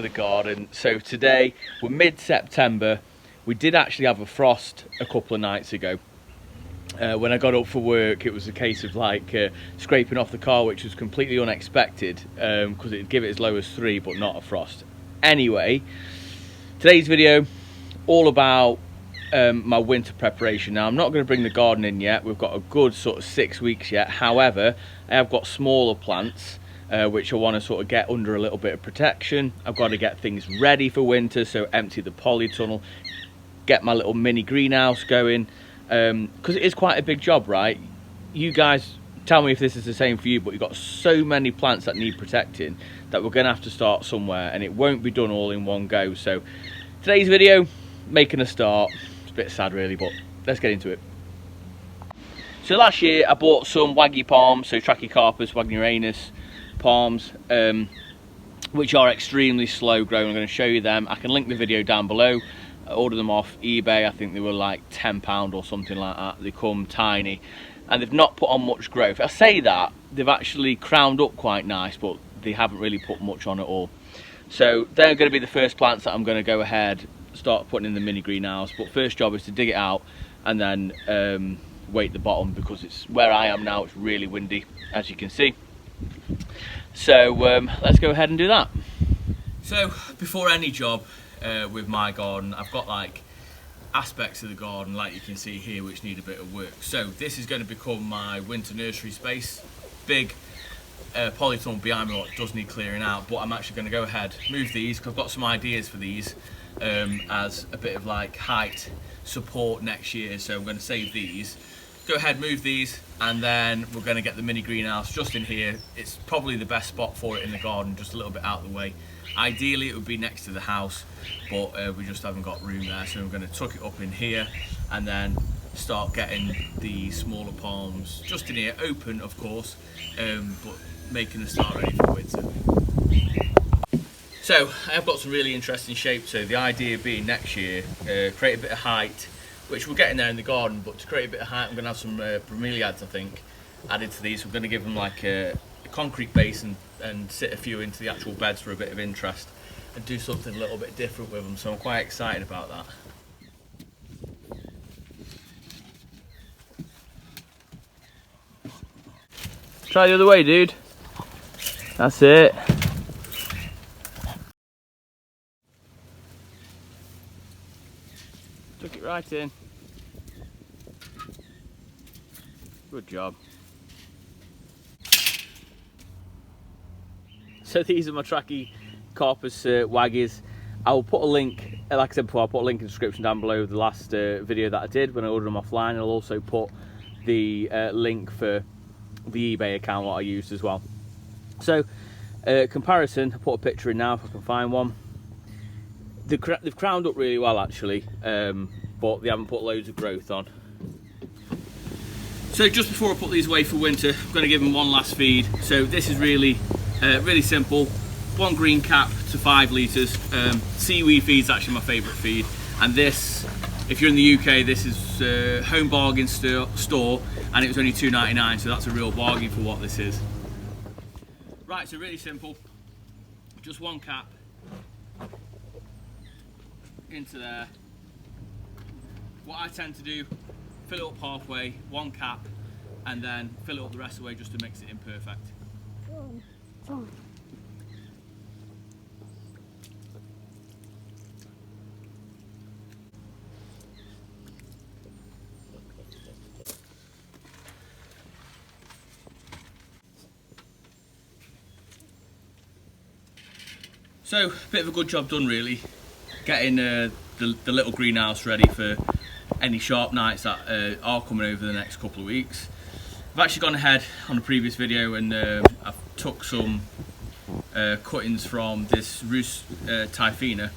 to the garden. So today we're mid-September. We did actually have a frost a couple of nights ago. When I got up for work, it was a case of like scraping off the car, which was completely unexpected because it'd give it as low as 3 but not a frost. Anyway, today's video all about my winter preparation. Now I'm not going to bring the garden in yet, we've got a good sort of 6 weeks yet. However, I have got smaller plants which I want to sort of get under a little bit of protection. I've got to get things ready for winter, so empty the polytunnel, get my little mini greenhouse going, because it is quite a big job, right? You guys tell me if this is the same for you, but you've got so many plants that need protecting that we're going to have to start somewhere, and it won't be done all in one go. So today's video, making a start. It's a bit sad really, but let's get into it. So last year I bought some waggy palms, so Trachycarpus, Wagneranus palms, which are extremely slow growing. I'm going to show you them. I can link the video down below. I ordered them off eBay. I think they were like £10 or something like that. They come tiny and they've not put on much growth. I say that, they've actually crowned up quite nice, but they haven't really put much on at all. So they're going to be the first plants that I'm going to go ahead start putting in the mini greenhouse. But first job is to dig it out and then weight the bottom, because it's where I am now, it's really windy, as you can see. So let's go ahead and do that. So before any job with my garden, I've got like aspects of the garden, like you can see here, which need a bit of work. So this is going to become my winter nursery space. Big polytunnel behind me what does need clearing out, but I'm actually going to go ahead move these because I've got some ideas for these as a bit of like height support next year. So I'm going to save these, go ahead move these, and then we're going to get the mini greenhouse just in here. It's probably the best spot for it in the garden, just a little bit out of the way. Ideally it would be next to the house, but we just haven't got room there, so I'm going to tuck it up in here and then start getting the smaller palms just in here, open of course, but making a start ready for winter. So I have got some really interesting shapes. So the idea being next year, create a bit of height, which we're getting there in the garden, but to create a bit of height I'm going to have some bromeliads, I think, added to these. We're going to give them like a concrete base and sit a few into the actual beds for a bit of interest and do something a little bit different with them, so I'm quite excited about that. Try the other way, dude. That's it. Took it right in. Good job. So these are my Trachycarpus waggies. I will put a link, like I said before, I'll put a link in the description down below the last video that I did when I ordered them offline. I'll also put the link for the eBay account what I used as well. So comparison, I'll put a picture in now if I can find one. They've crowned up really well actually, but they haven't put loads of growth on. So just before I put these away for winter, I'm going to give them one last feed. So this is really simple. 1 green cap to 5 litres. Seaweed feed's actually my favourite feed, and this, if you're in the UK, this is Home Bargain store, and it was only £2.99, so that's a real bargain for what this is. Right, so really simple, just 1 cap into there. What I tend to do, fill it up halfway, 1 cap, and then fill it up the rest of the way just to mix it in perfect. Oh. So, a bit of a good job done really, getting the little greenhouse ready for any sharp nights that are coming over the next couple of weeks. I've actually gone ahead on a previous video and I've took some cuttings from this Rus typhina.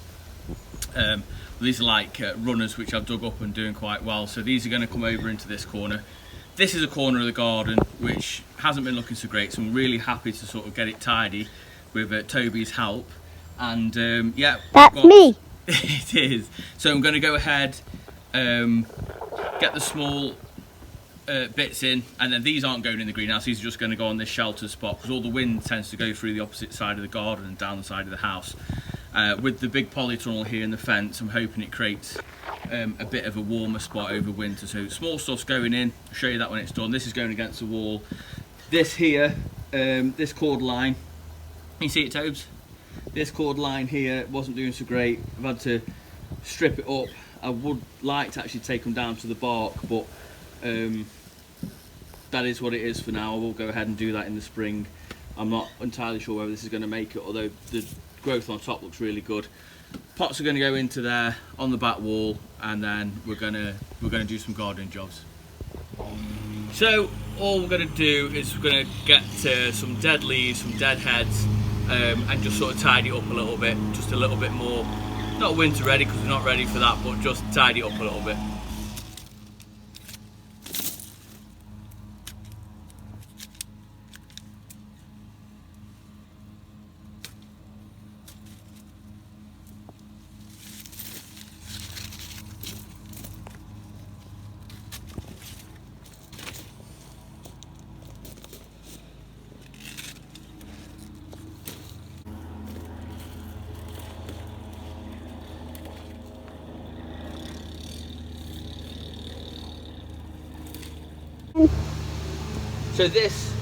These are like runners which I've dug up and doing quite well, so these are going to come over into this corner. This is a corner of the garden which hasn't been looking so great, so I'm really happy to sort of get it tidy with Toby's help. And yeah, that's me. It is. So I'm going to go ahead, get the small bits in, and then these aren't going in the greenhouse, these are just going to go on this shelter spot because all the wind tends to go through the opposite side of the garden and down the side of the house. With the big polytunnel here in the fence, I'm hoping it creates a bit of a warmer spot over winter. So small stuff's going in, I'll show you that when it's done. This is going against the wall. This here, this cord line, you see it, Tobes? This cord line here wasn't doing so great. I've had to strip it up. I would like to actually take them down to the bark, but that is what it is for now. I will go ahead and do that in the spring. I'm not entirely sure whether this is going to make it, although the growth on top looks really good. Pots are going to go into there on the back wall, and then we're going to do some gardening jobs. So all we're going to do is we're going to get some dead leaves, some dead heads, and just sort of tidy it up a little bit, just a little bit more, not winter ready because we're not ready for that, but just tidy it up a little bit. So this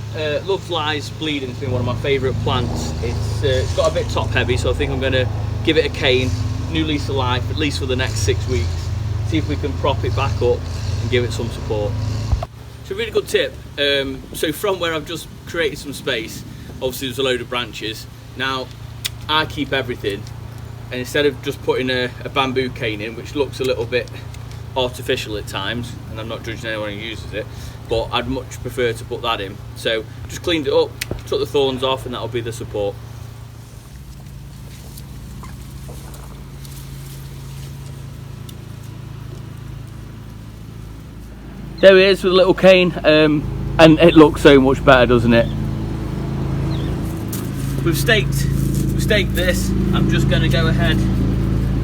Love Flies Bleeding has been one of my favourite plants. It's got a bit top heavy, so I think I'm going to give it a cane, new lease of life, at least for the next 6 weeks. See if we can prop it back up and give it some support. So a really good tip. So from where I've just created some space, obviously there's a load of branches. Now I keep everything, and instead of just putting a bamboo cane in, which looks a little bit artificial at times, and I'm not judging anyone who uses it, but I'd much prefer to put that in. So just cleaned it up, took the thorns off, and that'll be the support. There he is with a little cane, and it looks so much better, doesn't it? We've staked this. I'm just going to go ahead,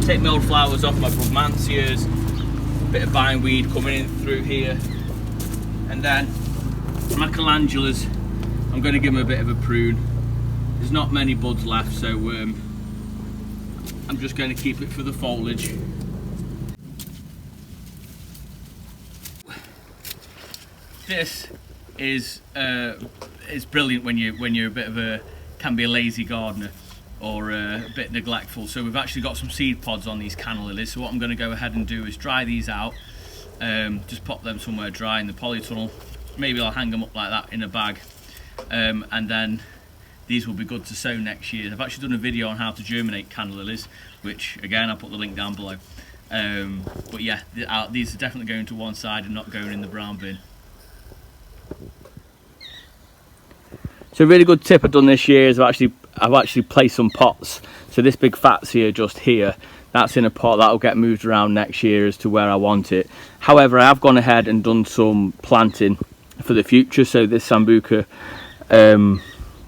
take my old flowers off, my brugmansias, a bit of bindweed coming in through here, and then my calendulas, I'm going to give them a bit of a prune. There's not many buds left, so I'm just going to keep it for the foliage. This is brilliant when you're a bit of can be a lazy gardener or a bit neglectful. So we've actually got some seed pods on these canna lilies. So what I'm going to go ahead and do is dry these out. Just pop them somewhere dry in the polytunnel. Maybe I'll hang them up like that in a bag, and then these will be good to sow next year. I've actually done a video on how to germinate canna lilies, which again I'll put the link down below. But yeah, these are definitely going to one side and not going in the brown bin. So a really good tip I've done this year is I've actually placed some pots. So this big fatsia just here, that's in a pot that'll get moved around next year as to where I want it. However, I have gone ahead and done some planting for the future. So this sambuca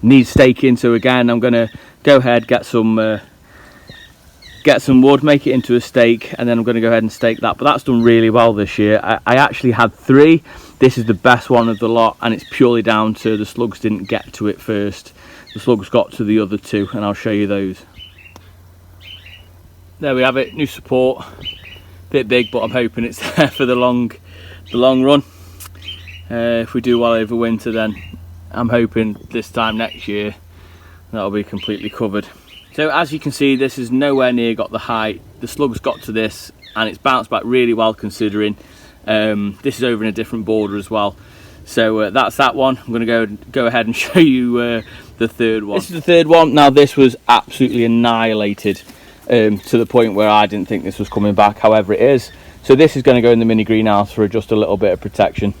needs staking. So again, I'm going to go ahead, get some wood, make it into a stake, and then I'm going to go ahead and stake that. But that's done really well this year. I actually had 3. This is the best one of the lot, and it's purely down to the slugs didn't get to it first. The slugs got to the other 2, and I'll show you those. There we have it, new support. Bit big, but I'm hoping it's there for the long run. If we do well over winter, then I'm hoping this time next year that'll be completely covered. So as you can see, this is nowhere near got the height. The slugs got to this, and it's bounced back really well considering. This is over in a different border as well. So that's that one. I'm going to go ahead and show you the third one. This is the third one. Now this was absolutely annihilated to the point where I didn't think this was coming back. However, it is. So this is going to go in the mini greenhouse for just a little bit of protection.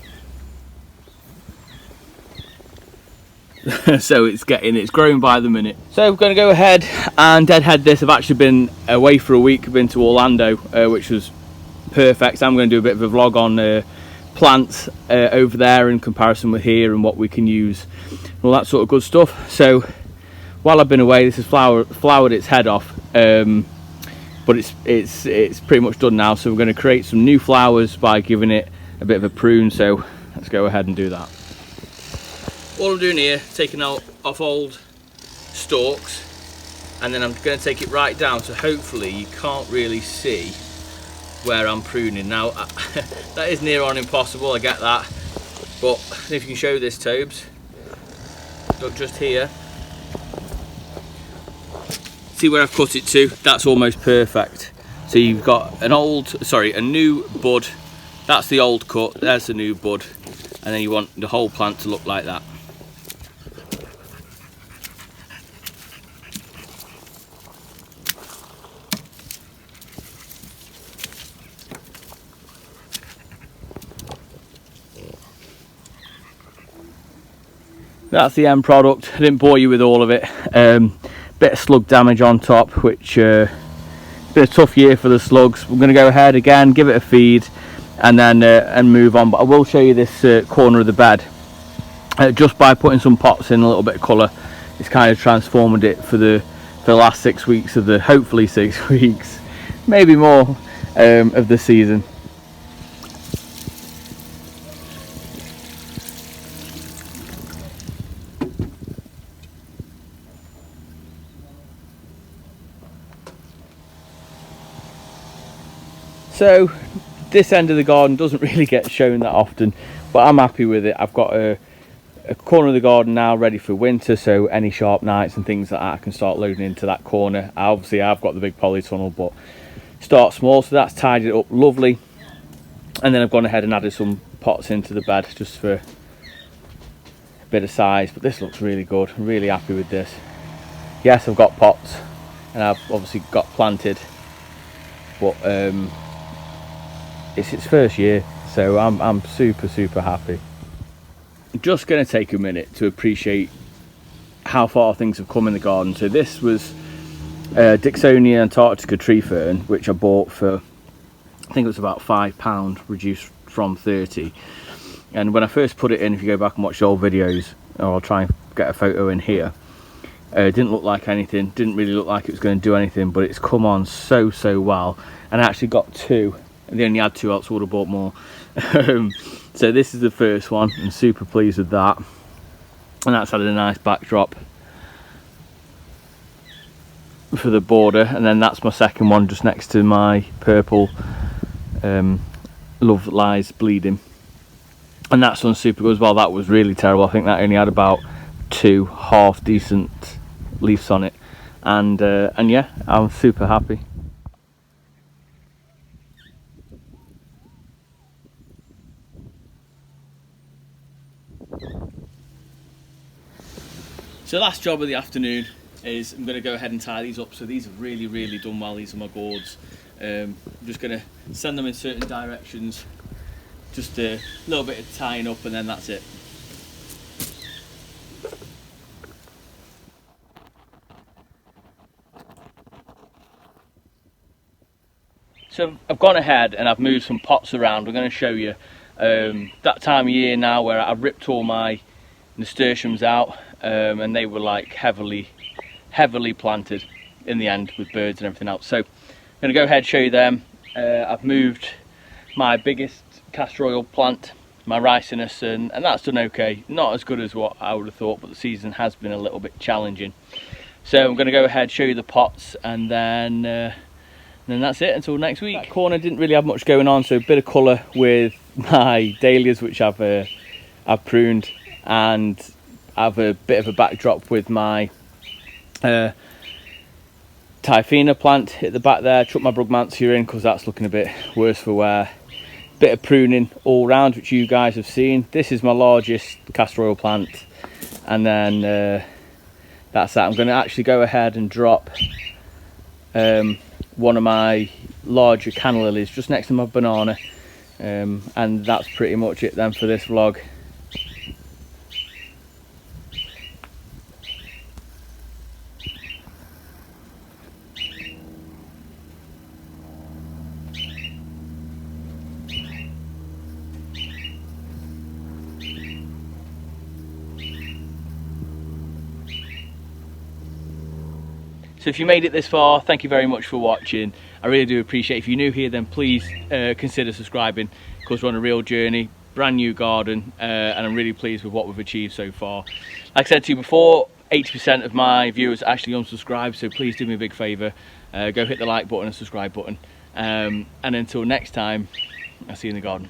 So it's growing by the minute. So we're going to go ahead and deadhead this. I've actually been away for a week. I've been to Orlando, which was perfect. So I'm going to do a bit of a vlog on plants over there in comparison with here and what we can use, all that sort of good stuff. So while I've been away, this has flowered its head off, but it's pretty much done now. So we're going to create some new flowers by giving it a bit of a prune. So let's go ahead and do that. All I'm doing here, taking out off old stalks, and then I'm going to take it right down, so hopefully you can't really see where I'm pruning. Now that is near on impossible, I get that, but if you can show this, Tobes, look just here, see where I've cut it to? That's almost perfect. So you've got a new bud, that's the old cut, there's the new bud, and then you want the whole plant to look like that. That's the end product. I didn't bore you with all of it. Bit of slug damage on top, which been a tough year for the slugs. We're going to go ahead again, give it a feed, and then and move on. But I will show you this corner of the bed. Just by putting some pots in, a little bit of colour, it's kind of transformed it for the last 6 weeks of the, hopefully 6 weeks, maybe more, of the season. So this end of the garden doesn't really get shown that often, but I'm happy with it. I've got a corner of the garden now ready for winter, so any sharp nights and things like that I can start loading into that corner. Obviously I've got the big polytunnel, but start small, so that's tidied it up lovely. And then I've gone ahead and added some pots into the bed just for a bit of size, but this looks really good. I'm really happy with this. Yes, I've got pots and I've obviously got planted, but it's its first year, so I'm super happy. I'm just going to take a minute to appreciate how far things have come in the garden. So this was Dicksonia Antarctica tree fern, which I bought for, I think it was about £5, reduced from 30. And when I first put it in, if you go back and watch the old videos, or I'll try and get a photo in here, it didn't look like anything, didn't really look like it was going to do anything, but it's come on so well. And I actually got 2. They only had 2, else I would have bought more. So this is the first one. I'm super pleased with that, and that's added a nice backdrop for the border. And then that's my second one, just next to my purple Love Lies Bleeding, and that's done super good as well. That was really terrible. I think that only had about 2 half decent leaves on it, and yeah, I'm super happy. So the last job of the afternoon is I'm going to go ahead and tie these up. So these have really done well. These are my gourds. I'm just going to send them in certain directions, just a little bit of tying up, and then that's it. So I've gone ahead and I've moved some pots around. I'm going to show you that time of year now where I've ripped all my nasturtiums out, and they were like heavily planted in the end with birds and everything else. So I'm going to go ahead and show you them. I've moved my biggest castor oil plant, my ricinus, and that's done okay. Not as good as what I would have thought, but the season has been a little bit challenging. So I'm going to go ahead and show you the pots, and then that's it until next week. That corner didn't really have much going on, so a bit of colour with my dahlias, which I've pruned, and have a bit of a backdrop with my Typhina plant at the back there. Chuck my Brugmansia in because that's looking a bit worse for wear. Bit of pruning all round, which you guys have seen. This is my largest castor oil plant, and then that's that. I'm going to actually go ahead and drop one of my larger canna lilies just next to my banana, and that's pretty much it then for this vlog. So if you made it this far, thank you very much for watching. I really do appreciate it. If you're new here, then please consider subscribing, because we're on a real journey, brand new garden, and I'm really pleased with what we've achieved so far. Like I said to you before, 80% of my viewers actually unsubscribe, so please do me a big favour, go hit the like button and subscribe button, and until next time, I'll see you in the garden.